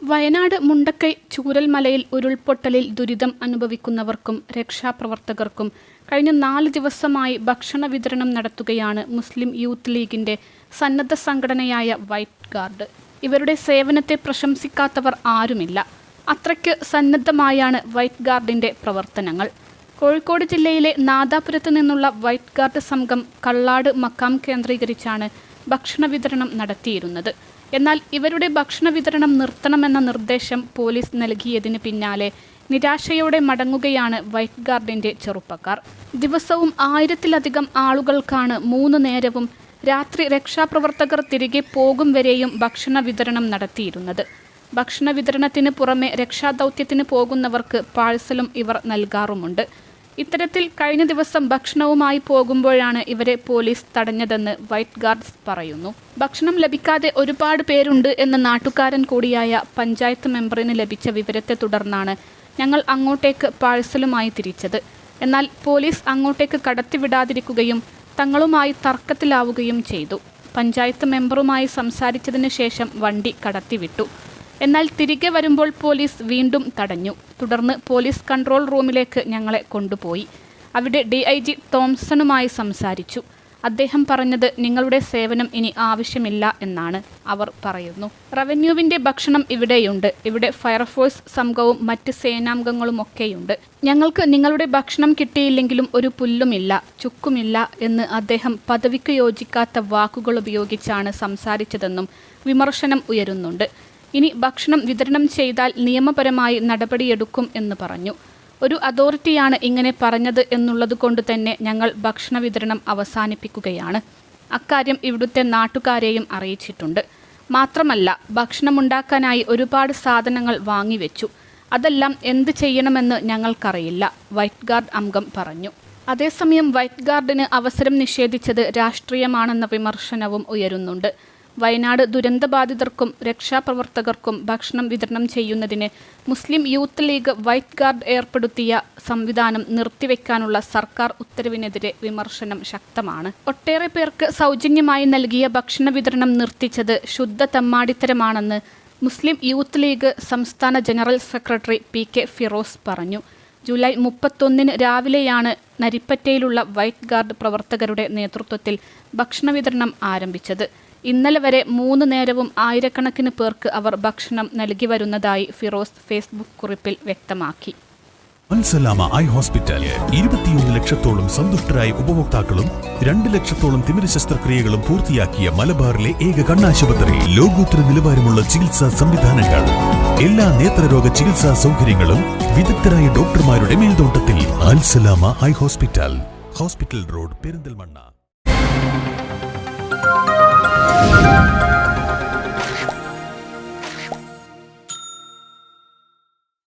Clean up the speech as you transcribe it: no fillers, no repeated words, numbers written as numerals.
വയനാട് മുണ്ടക്കൈ ചൂരൽമലയിൽ ഉരുൾപൊട്ടലിൽ ദുരിതം അനുഭവിക്കുന്നവർക്കും രക്ഷാപ്രവർത്തകർക്കും കഴിഞ്ഞ 4 ദിവസമായി ഭക്ഷണ വിതരണം നടത്തുകയാണ് മുസ്ലിം യൂത്ത് ലീഗിന്റെ സന്നദ്ധ സംഘടനയായ വൈറ്റ് ഗാർഡ്. ഇവരുടെ സേവനത്തെ പ്രശംസിക്കാത്തവർ ആരുമില്ല. അത്രയ്ക്ക് സന്നദ്ധമായാണ് വൈറ്റ് ഗാർഡിന്റെ പ്രവർത്തനങ്ങൾ. കോഴിക്കോട് ജില്ലയിലെ നാദാപുരത്ത് നിന്നുള്ള വൈറ്റ് ഗാർഡ് സംഘം കള്ളാട് മക്കാം കേന്ദ്രീകരിച്ചാണ് ഭക്ഷണ വിതരണം നടത്തിയിരുന്നത്. എന്നാൽ ഇവരുടെ ഭക്ഷണ വിതരണം നിർത്തണമെന്ന നിർദ്ദേശം പോലീസ് നൽകിയതിന് പിന്നാലെ നിരാശയോടെ മടങ്ങുകയാണ് വൈറ്റ് ഗാർഡിന്റെ ചെറുപ്പക്കാർ. ദിവസവും 1000-ലധികം ആളുകൾക്കാണ് 3 നേരവും രാത്രി രക്ഷാപ്രവർത്തകർ തിരികെ പോകും വരെയും ഭക്ഷണ വിതരണം നടത്തിയിരുന്നത്. ഭക്ഷണ വിതരണത്തിന് പുറമെ രക്ഷാദൗത്യത്തിന് പോകുന്നവർക്ക് പാഴ്സലും ഇവർ നൽകാറുമുണ്ട്. ഇത്തരത്തിൽ കഴിഞ്ഞ ദിവസം ഭക്ഷണവുമായി പോകുമ്പോഴാണ് ഇവരെ പോലീസ് തടഞ്ഞതെന്ന് വൈറ്റ് ഗാർഡ്സ് പറയുന്നു. ഭക്ഷണം ലഭിക്കാതെ ഒരുപാട് പേരുണ്ട് എന്ന നാട്ടുകാരൻ കൂടിയായ പഞ്ചായത്ത് മെമ്പറിന് ലഭിച്ച വിവരത്തെ തുടർന്നാണ് ഞങ്ങൾ അങ്ങോട്ടേക്ക് പാഴ്സലുമായി തിരിച്ചത്. എന്നാൽ പോലീസ് അങ്ങോട്ടേക്ക് കടത്തിവിടാതിരിക്കുകയും തങ്ങളുമായി തർക്കത്തിലാവുകയും ചെയ്തു. പഞ്ചായത്ത് മെമ്പറുമായി സംസാരിച്ചതിന് ശേഷം വണ്ടി കടത്തിവിട്ടു. എന്നാൽ തിരികെ വരുമ്പോൾ പോലീസ് വീണ്ടും തടഞ്ഞു. തുടർന്ന് പോലീസ് കൺട്രോൾ റൂമിലേക്ക് ഞങ്ങളെ കൊണ്ടുപോയി. അവിടെ DIG തോംസണുമായി സംസാരിച്ചു. അദ്ദേഹം പറഞ്ഞത് നിങ്ങളുടെ സേവനം ഇനി ആവശ്യമില്ല എന്നാണ്. അവർ പറയുന്നു, റവന്യൂവിൻ്റെ ഭക്ഷണം ഇവിടെയുണ്ട്. ഇവിടെ ഫയർഫോഴ്സ് സംഘവും മറ്റ് സേനാംഗങ്ങളുമൊക്കെയുണ്ട്. ഞങ്ങൾക്ക് നിങ്ങളുടെ ഭക്ഷണം കിട്ടിയില്ലെങ്കിലും ഒരു പുല്ലുമില്ല, ചുക്കുമില്ല എന്ന് അദ്ദേഹം പദവിക്ക് യോജിക്കാത്ത വാക്കുകൾ ഉപയോഗിച്ചാണ് സംസാരിച്ചതെന്നും വിമർശനം ഉയരുന്നുണ്ട്. ഇനി ഭക്ഷണം വിതരണം ചെയ്താൽ നിയമപരമായി നടപടിയെടുക്കും എന്ന് പറഞ്ഞു. ഒരു അതോറിറ്റിയാണ് ഇങ്ങനെ പറഞ്ഞത് എന്നുള്ളത് കൊണ്ട് തന്നെ ഞങ്ങൾ ഭക്ഷണ വിതരണം അവസാനിപ്പിക്കുകയാണ്. അക്കാര്യം ഇവിടുത്തെ നാട്ടുകാരെയും അറിയിച്ചിട്ടുണ്ട്. മാത്രമല്ല ഭക്ഷണമുണ്ടാക്കാനായി ഒരുപാട് സാധനങ്ങൾ വാങ്ങിവെച്ചു. അതെല്ലാം എന്ത് ചെയ്യണമെന്ന് ഞങ്ങൾക്കറിയില്ല, വൈറ്റ് ഗാർഡ് അംഗം പറഞ്ഞു. അതേസമയം വൈറ്റ് ഗാർഡിന് അവസരം നിഷേധിച്ചത് രാഷ്ട്രീയമാണെന്ന വിമർശനവും ഉയരുന്നുണ്ട്. വയനാട് ദുരന്തബാധിതർക്കും രക്ഷാപ്രവർത്തകർക്കും ഭക്ഷണം വിതരണം ചെയ്യുന്നതിന് മുസ്ലിം യൂത്ത് ലീഗ് വൈറ്റ് ഗാർഡ് ഏർപ്പെടുത്തിയ സംവിധാനം നിർത്തിവെക്കാനുള്ള സർക്കാർ ഉത്തരവിനെതിരെ വിമർശനം ശക്തമാണ്. ഒട്ടേറെ പേർക്ക് സൗജന്യമായി നൽകിയ ഭക്ഷണ വിതരണം നിർത്തിച്ചത് ശുദ്ധ തെമ്മാടിത്തരമാണെന്ന് മുസ്ലിം യൂത്ത് ലീഗ് സംസ്ഥാന ജനറൽ സെക്രട്ടറി PK ഫിറോസ് പറഞ്ഞു. ജൂലൈ 31 രാവിലെയാണ് നരിപ്പറ്റയിലുള്ള വൈറ്റ് ഗാർഡ് പ്രവർത്തകരുടെ നേതൃത്വത്തിൽ ഭക്ഷണ വിതരണം ആരംഭിച്ചത്. ഇന്നലെ വരെ 3 നേരവും ആയിരക്കണക്കിന് പേർക്ക് അവർ ഭക്ഷണം നൽകി വരുന്നതായി ഫിറോസ് ഫേസ്ബുക്ക് കുറിപ്പിൽ വ്യക്തമാക്കി. അൽസലാമ ഐ ഹോസ്പിറ്റൽ 21 ലക്ഷത്തോളം സന്തുഷ്ടരായ ഉപഭോക്താക്കളും 2 ലക്ഷത്തോളം തിമിര ശസ്ത്രക്രിയകളും പൂർത്തിയാക്കിയ മലബാറിലെ ഏക കണ്ണാശുപത്രി. ലോകോത്തര നിലവാരമുള്ള ചികിത്സാ സംവിധാനങ്ങൾ, എല്ലാ നേത്രരോഗ ചികിത്സാ സൗകര്യങ്ങളും വിദഗ്ധരായ ഡോക്ടർമാരുടെ മേൽനോട്ടത്തിൽ. Al Salama eye hospital, hospital road, Perinthalmanna.